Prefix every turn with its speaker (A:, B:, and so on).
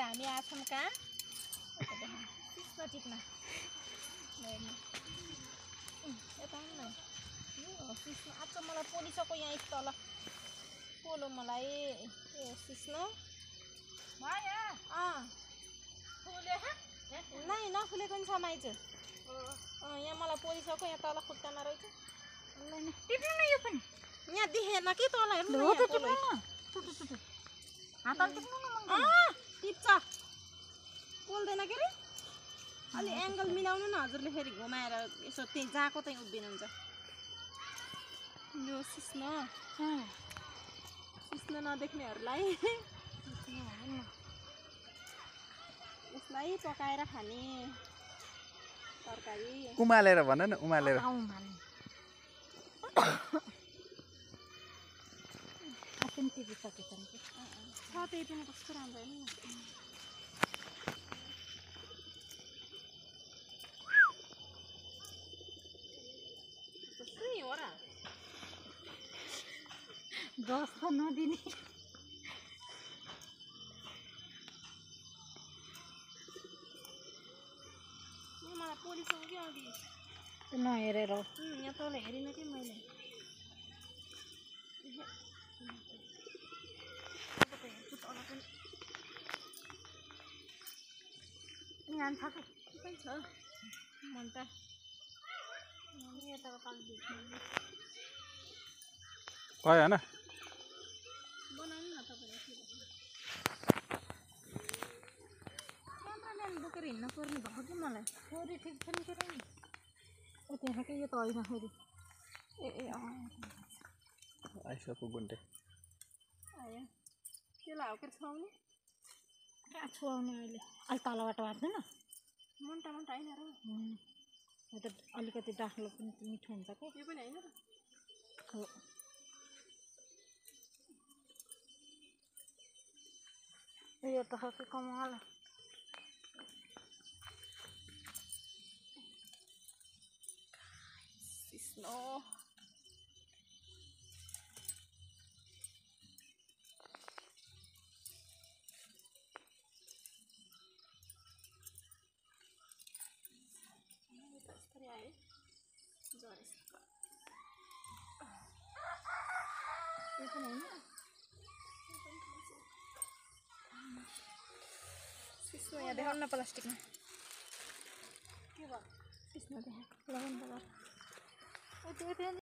A: हामी आछौँ कहाँ सिस्नो टिप्न यता न सिस्नो आज मलाई पोलिसक्यो यहाँ एक तल पोलो मलाई सिस्नो नै नफुलेको नि छ माइजो यहाँ मलाई पोलिसक्यो यहाँ तल खुट्टामा रहेछ
B: टिप्नु न यो पनि
A: यहाँ देखेन कि तल हेर्नु टिप्छ पोल्दैन के अरे अलि एङ्गल मिलाउनु न हजुरले फेरि घुमाएर यसो त्यही जहाँको त्यहीँ उभिनुहुन्छ यो सिस्नो नदेख्नेहरूलाई यसलाई पकाएर खाने तरकारी
C: उमालेर भन न उमालेर
A: त्यही पनि कस्तो राम्रो हेर्नु कस्तै हो र
B: जस्तो नदिने
A: मलाई पोलिसक्यो अघि
B: नहेरेर
A: यहाँ तल हेरिनँ कि मैले
B: यहाँ छ
A: के छ मन त यताको तल
C: भयो होइन
A: बनाउनु न तपाईँले क्यामराम्यान बोकेर हिँड्नु पर्ने भएको कि मलाई
B: छोरी ठिक छ नि के रे ओ त्यहाँ यो त होइन फेरि
C: आइसक्यो गुन्टे
A: आयो त्यसलाई हो के छाउने
B: कहाँ छुवाउने अहिले अलि तलबाट बाँध्नु न
A: मुन्टा होइन र
B: यो त अलिकति डाक्लो पनि मिठो हुन्छ कि
A: यो पनि होइन र
B: हो यो त खासै कमाल
A: सिस्नो सिस्नो यहाँ देखाउनु न प्लास्टिकमा के भयो सिस्नो देखाएको लगाउनु